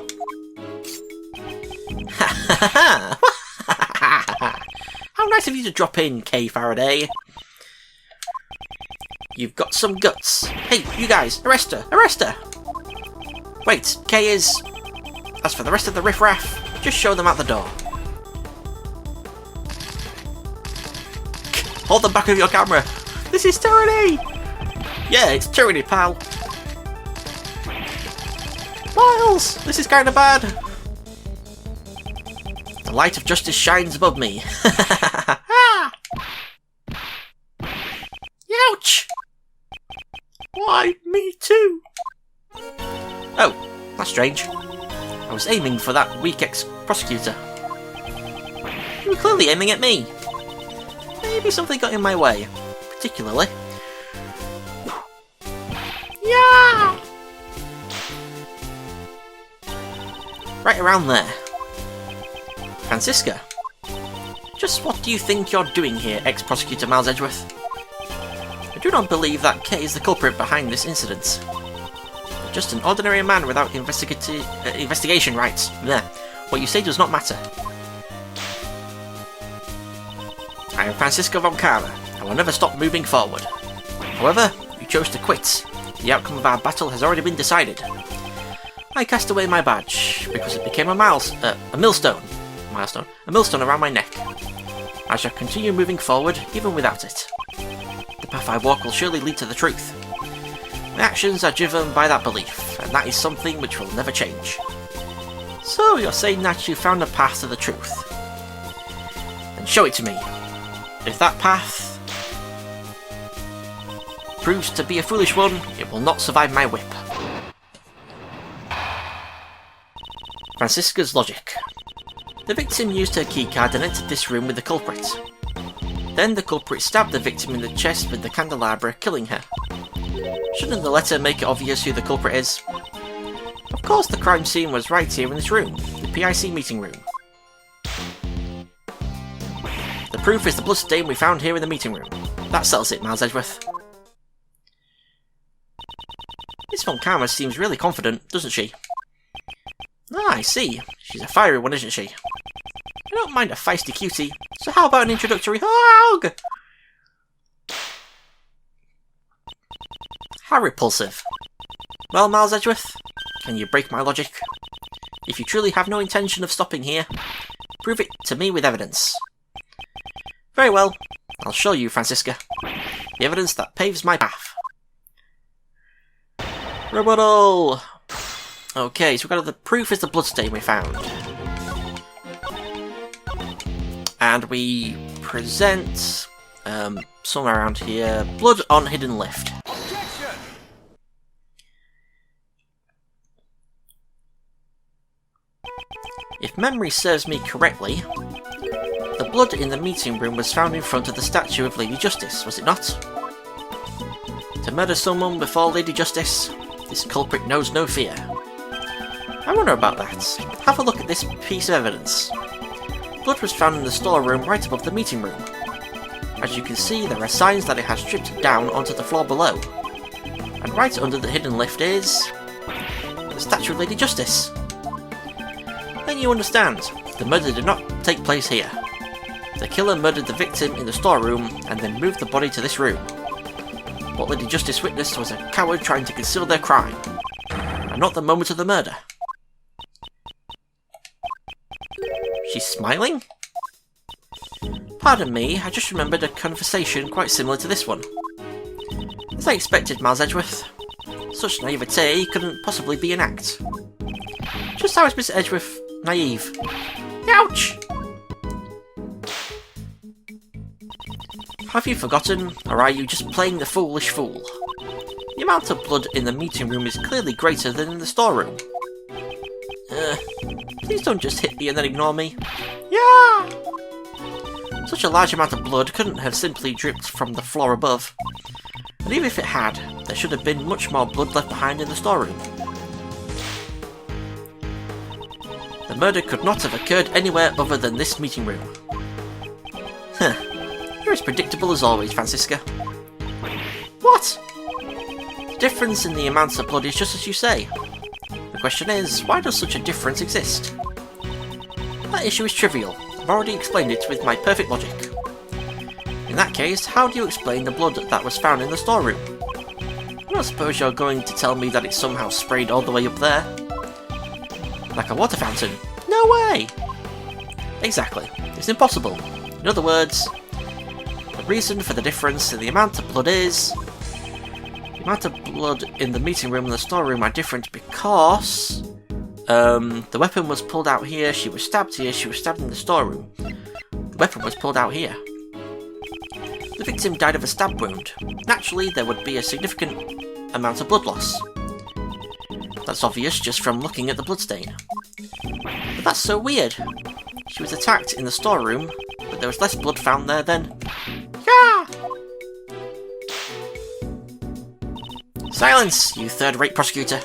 How nice of you to drop in, Kay Faraday. You've got some guts. Hey, you guys, arrest her! Arrest her! Wait, Kay is... As for the rest of the riffraff, just show them out the door. Hold them back with your camera! This is tyranny! Yeah, it's tyranny, pal. Miles, this is kinda bad. The light of justice shines above me. Ouch! Why, me too? Oh, that's strange. I was aiming for that weak ex-prosecutor. You were clearly aiming at me. Maybe something got in my way. Particularly... Yeah! Right around there. Francisca. Just what do you think you're doing here, ex-prosecutor Miles Edgeworth? I do not believe that Kay is the culprit behind this incident. Just an ordinary man without investigation rights. There. What you say does not matter. I am Francisco von Cara. I will never stop moving forward. However, you chose to quit. The outcome of our battle has already been decided. I cast away my badge because it became a millstone around my neck. I shall continue moving forward even without it. The path I walk will surely lead to the truth. My actions are driven by that belief, and that is something which will never change. So you're saying that you found a path to the truth? Then show it to me. If that path proves to be a foolish one, it will not survive my whip. Francisca's logic. The victim used her keycard and entered this room with the culprit. Then the culprit stabbed the victim in the chest with the candelabra, killing her. Shouldn't the letter make it obvious who the culprit is? Of course the crime scene was right here in this room, the PIC meeting room. The proof is the bloodstain we found here in the meeting room. That settles it, Miles Edgeworth. Miss Von Karma seems really confident, doesn't she? Ah, I see. She's a fiery one, isn't she? I don't mind a feisty cutie, so how about an introductory hug? How repulsive. Well, Miles Edgeworth, can you break my logic? If you truly have no intention of stopping here, prove it to me with evidence. Very well, I'll show you, Francisca. The evidence that paves my path. Rebuttal! Okay, so we've got the proof is the bloodstain we found. And we present Somewhere around here. Blood on hidden lift. Objection! If memory serves me correctly, the blood in the meeting room was found in front of the statue of Lady Justice, was it not? To murder someone before Lady Justice, this culprit knows no fear. I wonder about that. Have a look at this piece of evidence. Blood was found in the storeroom right above the meeting room. As you can see, there are signs that it has dripped down onto the floor below. And right under the hidden lift is... the statue of Lady Justice. Then you understand, the murder did not take place here. The killer murdered the victim in the storeroom and then moved the body to this room. What Lady Justice witnessed was a coward trying to conceal their crime, and not the moment of the murder. She's smiling? Pardon me, I just remembered a conversation quite similar to this one. As I expected, Miles Edgeworth. Such naivete couldn't possibly be an act. Just how is Miss Edgeworth naive? Ouch! Have you forgotten, or are you just playing the foolish fool? The amount of blood in the meeting room is clearly greater than in the storeroom. Please don't just hit me and then ignore me. Yeah! Such a large amount of blood couldn't have simply dripped from the floor above. And even if it had, there should have been much more blood left behind in the storeroom. The murder could not have occurred anywhere other than this meeting room. Huh. You're as predictable as always, Francisca. What? The difference in the amounts of blood is just as you say. The question is, why does such a difference exist? That issue is trivial. I've already explained it with my perfect logic. In that case, how do you explain the blood that was found in the storeroom? I don't suppose you're going to tell me that it somehow sprayed all the way up there? Like a water fountain? No way! Exactly. It's impossible. In other words, the reason for the difference in the amount of blood is... the amount of blood in the meeting room and the storeroom are different because... the weapon was pulled out here, she was stabbed here, she was stabbed in the storeroom. The weapon was pulled out here. The victim died of a stab wound. Naturally, there would be a significant amount of blood loss. That's obvious just from looking at the bloodstain. But that's so weird. She was attacked in the storeroom, but there was less blood found there than... Yeah! Silence, you third-rate prosecutor.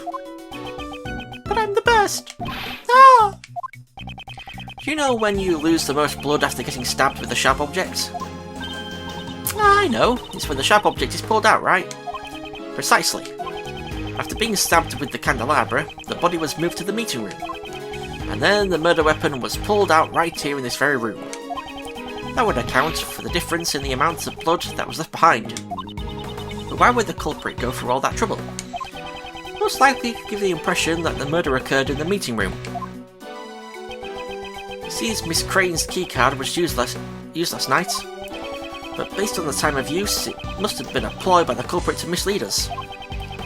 But I'm the best! Ah! Do you know when you lose the most blood after getting stabbed with a sharp object? I know, it's when the sharp object is pulled out, right? Precisely. After being stabbed with the candelabra, the body was moved to the meeting room. And then the murder weapon was pulled out right here in this very room. That would account for the difference in the amount of blood that was left behind. But why would the culprit go through all that trouble? Most likely to give the impression that the murder occurred in the meeting room. He sees Miss Crane's keycard was used last night, but based on the time of use, it must have been a ploy by the culprit to mislead us.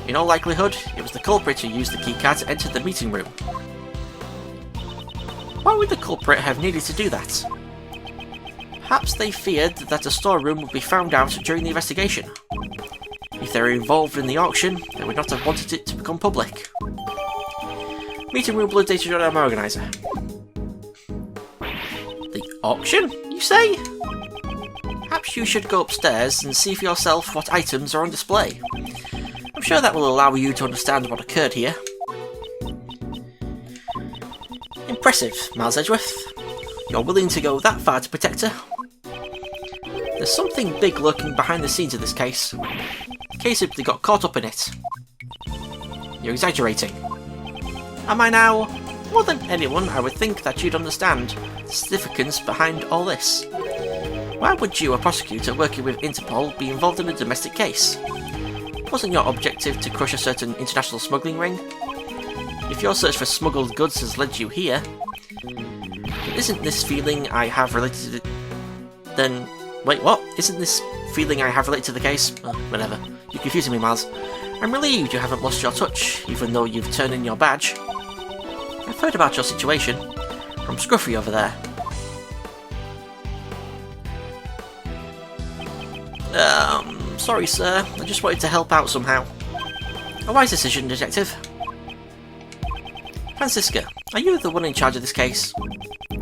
In all likelihood, it was the culprit who used the keycard to enter the meeting room. Why would the culprit have needed to do that? Perhaps they feared that the storeroom would be found out during the investigation. If they were involved in the auction, they would not have wanted it to become public. Meeting room blood data journal organizer. The auction, you say? Perhaps you should go upstairs and see for yourself what items are on display. I'm sure that will allow you to understand what occurred here. Impressive, Miles Edgeworth. You're willing to go that far to protect her? There's something big lurking behind the scenes of this case. Kay simply got caught up in it. You're exaggerating. Am I now? More than anyone, I would think that you'd understand the significance behind all this. Why would you, a prosecutor working with Interpol, be involved in a domestic case? Wasn't your objective to crush a certain international smuggling ring? If your search for smuggled goods has led you here, isn't this feeling I have related to the... Then... Wait, what? Isn't this feeling I have related to the case? Oh, whatever. You're confusing me, Miles. I'm relieved you haven't lost your touch, even though you've turned in your badge. I've heard about your situation, from Scruffy over there. Sorry, sir. I just wanted to help out somehow. A wise decision, Detective. Francisca, are you the one in charge of this case?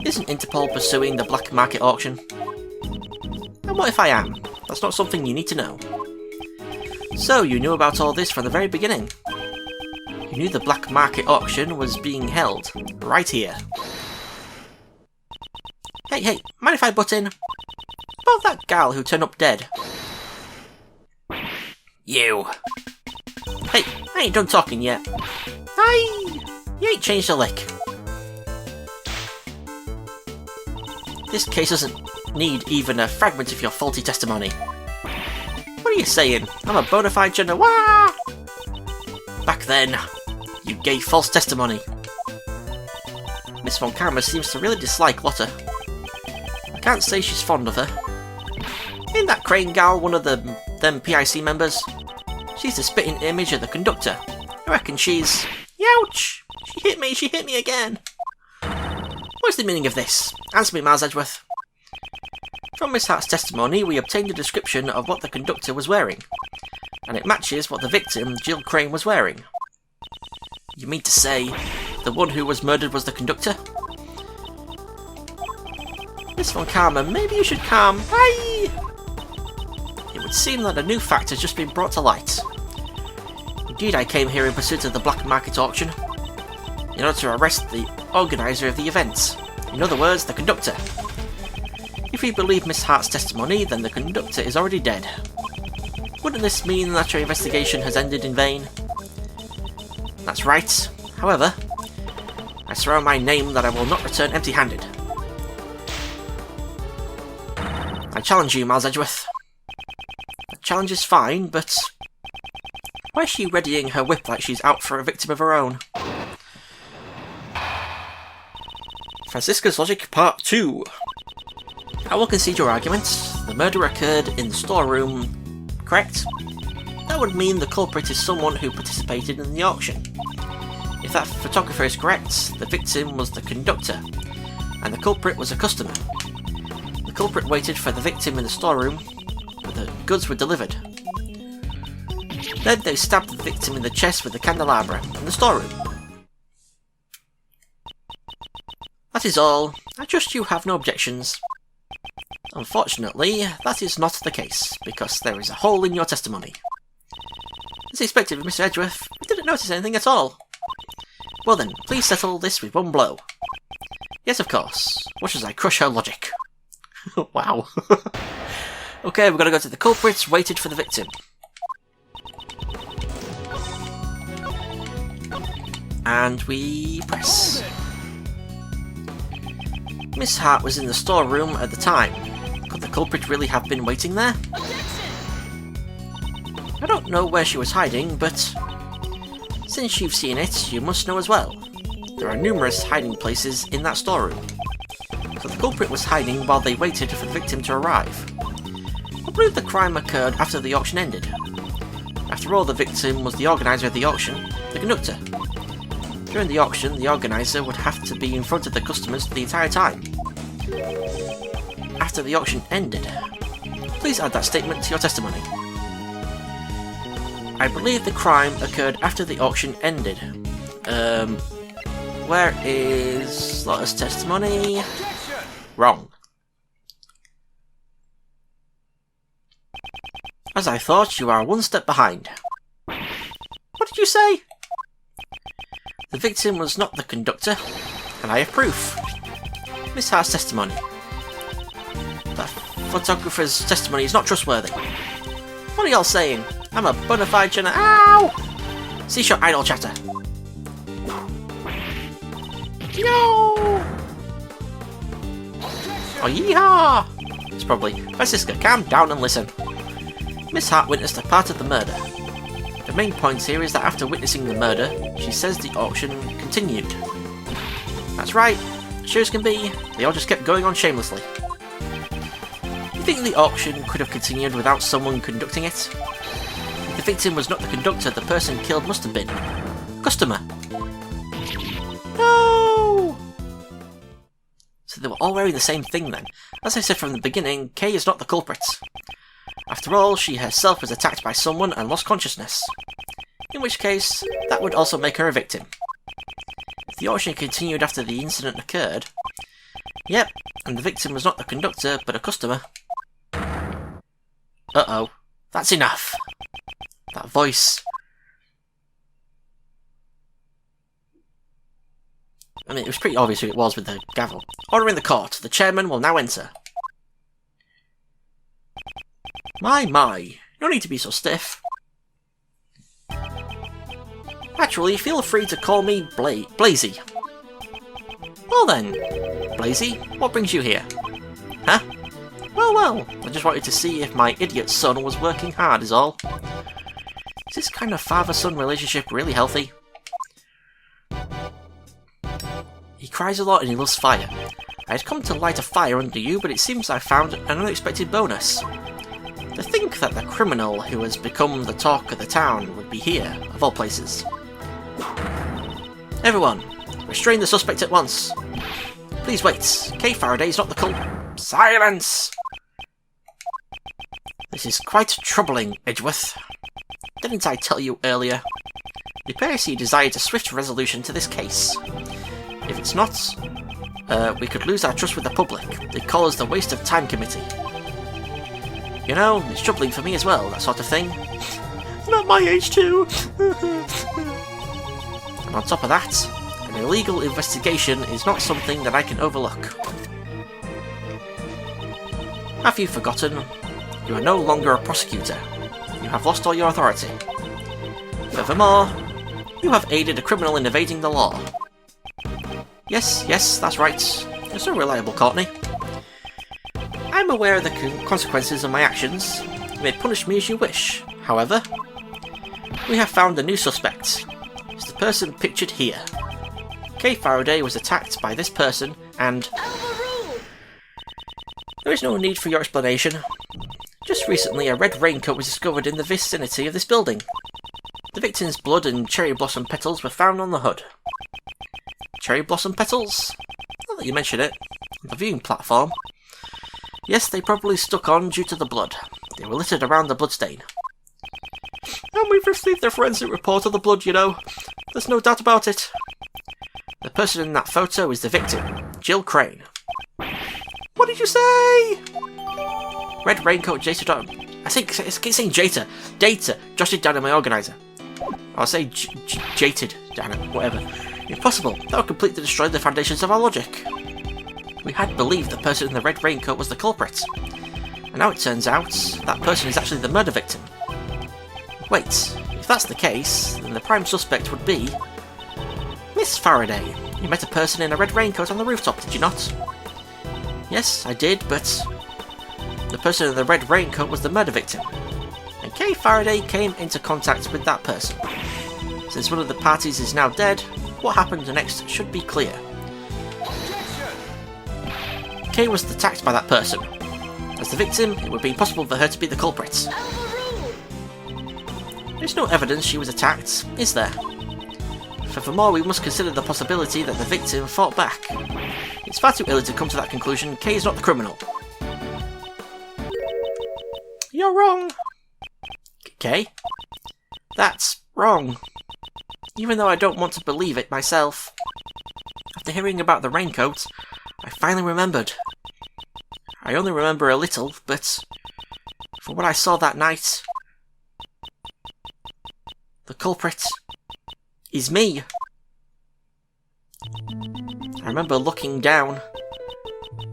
Isn't Interpol pursuing the black market auction? And what if I am? That's not something you need to know. So, you knew about all this from the very beginning. You knew the black market auction was being held, right here. Hey, mind if I butt in? About that gal who turned up dead. You. Hey, I ain't done talking yet. You ain't changed a lick. This case doesn't need even a fragment of your faulty testimony. What are you saying? I'm a bona fide journalist. Wah! Back then, you gave false testimony. Miss Von Karma seems to really dislike Lotta. I can't say she's fond of her. Ain't that Crane gal one of them PIC members? She's the spitting image of the conductor. I reckon she's... Youch! She hit me again! What's the meaning of this? Answer me, Miles Edgeworth. From Miss Hart's testimony, we obtained a description of what the conductor was wearing, and it matches what the victim, Jill Crane, was wearing. You mean to say the one who was murdered was the conductor? Miss Von Karma, maybe you should calm... Aye! It would seem that a new fact has just been brought to light. Indeed, I came here in pursuit of the black market auction, in order to arrest the organiser of the event. In other words, the conductor. If we believe Miss Hart's testimony, then the conductor is already dead. Wouldn't this mean that your investigation has ended in vain? That's right. However, I swear on my name that I will not return empty-handed. I challenge you, Miles Edgeworth. The challenge is fine, but... why is she readying her whip like she's out for a victim of her own? Francisca's Logic Part 2. I will concede your argument. The murder occurred in the storeroom, correct? That would mean the culprit is someone who participated in the auction. If that photographer is correct, the victim was the conductor, and the culprit was a customer. The culprit waited for the victim in the storeroom, where the goods were delivered. Then they stabbed the victim in the chest with the candelabra in the storeroom. That is all. I trust you have no objections. Unfortunately, that is not the case, because there is a hole in your testimony. As expected of Mr. Edgeworth, I didn't notice anything at all. Well then, please settle this with one blow. Yes, of course. Watch as I crush her logic. Wow. Okay, we're gonna go to the culprits waited for the victim. And we press. Miss Hart was in the storeroom at the time. Could the culprit really have been waiting there? I don't know where she was hiding, but since you've seen it, you must know as well. There are numerous hiding places in that storeroom. So the culprit was hiding while they waited for the victim to arrive. I believe the crime occurred after the auction ended. After all, the victim was the organiser of the auction, the conductor. During the auction, the organiser would have to be in front of the customers the entire time. After the auction ended. Please add that statement to your testimony. I believe the crime occurred after the auction ended. Where is Lotta's testimony? Wrong. As I thought, you are one step behind. What did you say? The victim was not the conductor, and I have proof. Miss Hart's testimony. That photographer's testimony is not trustworthy. What are y'all saying? I'm a bona fide journalist. Ow! Cease your idle chatter. No! Oh, yeehaw! It's probably, Francisca, calm down and listen. Miss Hart witnessed a part of the murder. The main point here is that after witnessing the murder, she says the auction continued. That's right, sure as can be, they all just kept going on shamelessly. You think the auction could have continued without someone conducting it? If the victim was not the conductor, the person killed must have been. Customer. No! So they were all wearing the same thing then. As I said from the beginning, Kay is not the culprit. After all, she herself was attacked by someone and lost consciousness. In which case, that would also make her a victim. If the auction continued after the incident occurred... Yep, and the victim was not the conductor, but a customer. Uh-oh. That's enough. That voice... I mean, it was pretty obvious who it was with the gavel. Order in the court. The chairman will now enter. My. No need to be so stiff. Actually, feel free to call me Blazy. Well then, Blazy, what brings you here? Huh? Well, I just wanted to see if my idiot son was working hard is all. Is this kind of father-son relationship really healthy? He cries a lot and he loves fire. I had come to light a fire under you, but it seems I found an unexpected bonus. To think that the criminal who has become the talk of the town would be here, of all places. Everyone, restrain the suspect at once. Please wait. Kay Faraday is not the culprit. Silence! This is quite troubling, Edgeworth. Didn't I tell you earlier? It appears he desired a swift resolution to this case. If it's not, we could lose our trust with the public. They'd call us the waste of time committee. You know, it's troubling for me as well, that sort of thing. Not my age too! And on top of that, an illegal investigation is not something that I can overlook. Have you forgotten? You are no longer a prosecutor. You have lost all your authority. Furthermore, you have aided a criminal in evading the law. Yes, that's right. You're so reliable, Courtney. I'm aware of the consequences of my actions. You may punish me as you wish. However, we have found a new suspect. It's the person pictured here. Kay Faraday was attacked by this person, and... There is no need for your explanation. Just recently, a red raincoat was discovered in the vicinity of this building. The victim's blood and cherry blossom petals were found on the hood. Cherry blossom petals? Now that you mention it, on the viewing platform. Yes, they probably stuck on due to the blood. They were littered around the bloodstain. And we've received the forensic report of the blood, you know. There's no doubt about it. The person in that photo is the victim, Jill Crane. What did you say? Red raincoat Jata. I keep saying Jata. Data. Jotted down in my organizer. I'll say Jated. Damn it. Whatever. Impossible. That would completely destroy the foundations of our logic. We had believed the person in the red raincoat was the culprit. And now it turns out that person is actually the murder victim. Wait. If that's the case, then the prime suspect would be... Miss Faraday. You met a person in a red raincoat on the rooftop, did you not? Yes, I did, but... The person in the red raincoat was the murder victim. And Kay Faraday came into contact with that person. Since one of the parties is now dead, what happened next should be clear. Kay was attacked by that person. As the victim, it would be impossible for her to be the culprit. There's no evidence she was attacked, is there? Furthermore, we must consider the possibility that the victim fought back. It's far too early to come to that conclusion. Kay is not the criminal. You're wrong. Kay? That's wrong. Even though I don't want to believe it myself. After hearing about the raincoat, I finally remembered. I only remember a little, but from what I saw that night, the culprit is me. I remember looking down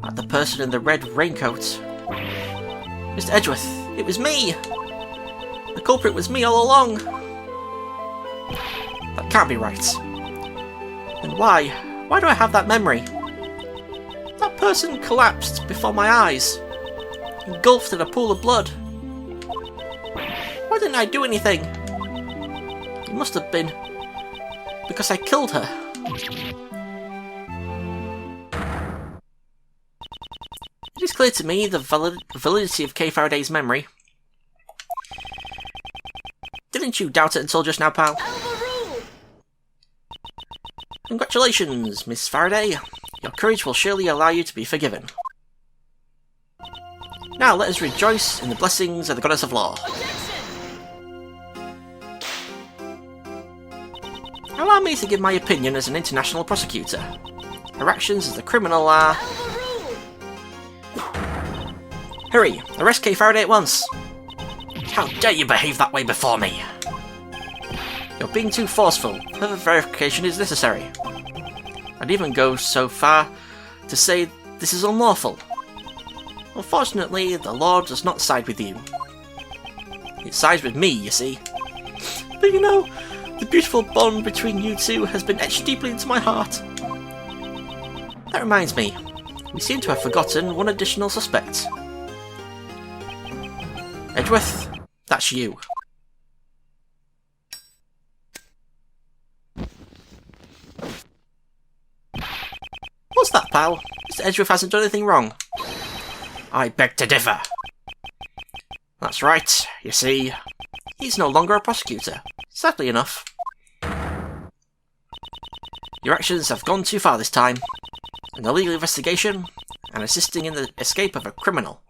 at the person in the red raincoat. Mr. Edgeworth, it was me! The culprit was me all along! That can't be right. Then why? Why do I have that memory? That person collapsed before my eyes, engulfed in a pool of blood. Why didn't I do anything? It must have been because I killed her. It is clear to me the validity of Kay Faraday's memory. Didn't you doubt it until just now, pal? Congratulations, Miss Faraday. Your courage will surely allow you to be forgiven. Now let us rejoice in the blessings of the goddess of law. Allow me to give my opinion as an international prosecutor. Her actions as a criminal are... Hurry! Arrest Kay Faraday at once! How dare you behave that way before me! You're being too forceful. Further verification is necessary. I'd even go so far to say this is unlawful. Unfortunately, the law does not side with you. It sides with me, you see. But you know, the beautiful bond between you two has been etched deeply into my heart. That reminds me, we seem to have forgotten one additional suspect. Edgeworth, that's you. What's that, pal? Mr. Edgeworth hasn't done anything wrong. I beg to differ. That's right, you see, he's no longer a prosecutor, sadly enough. Your actions have gone too far this time. An illegal investigation, and assisting in the escape of a criminal.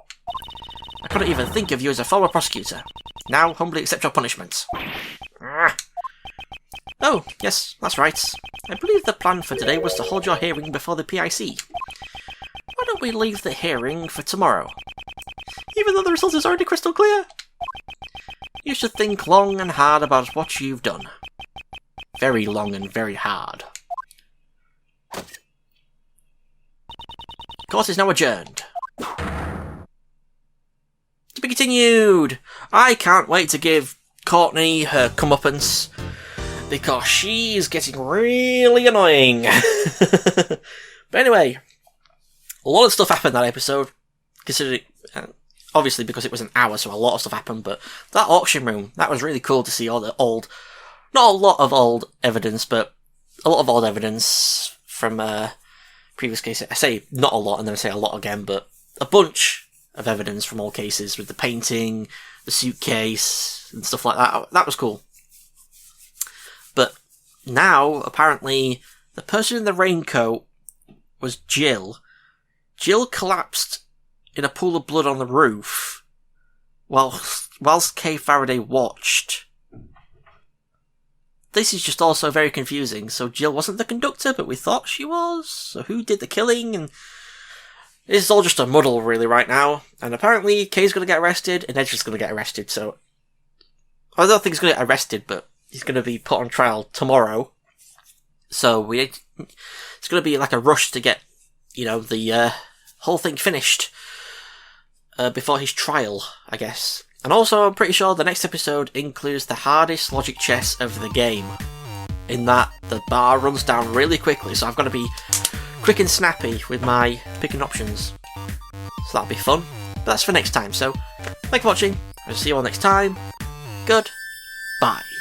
I couldn't even think of you as a former prosecutor. Now, humbly accept your punishment. Oh, yes, that's right. I believe the plan for today was to hold your hearing before the PIC. Why don't we leave the hearing for tomorrow? Even though the result is already crystal clear? You should think long and hard about what you've done. Very long and very hard. Court is now adjourned. To be continued! I can't wait to give Courtney her comeuppance, because she's getting really annoying. But anyway, a lot of stuff happened that episode, considering, obviously because it was an hour, so a lot of stuff happened, but that auction room, that was really cool to see all the old, not a lot of old evidence, but a lot of old evidence from previous cases. I say not a lot and then I say a lot again, but a bunch of evidence from old cases with the painting, the suitcase, and stuff like that. That was cool. But now, apparently, the person in the raincoat was Jill. Jill collapsed in a pool of blood on the roof whilst Kay Faraday watched. This is just also very confusing. So Jill wasn't the conductor, but we thought she was. So who did the killing? And it's all just a muddle really right now. And apparently Kay's going to get arrested and Edgeworth's going to get arrested. So I don't think he's going to get arrested, but he's going to be put on trial tomorrow. So it's going to be like a rush to get, the whole thing finished before his trial, I guess. And also, I'm pretty sure the next episode includes the hardest logic chess of the game, in that the bar runs down really quickly, so I've got to be quick and snappy with my picking options. So that'll be fun. But that's for next time, so thank you for watching. I'll see you all next time. Goodbye.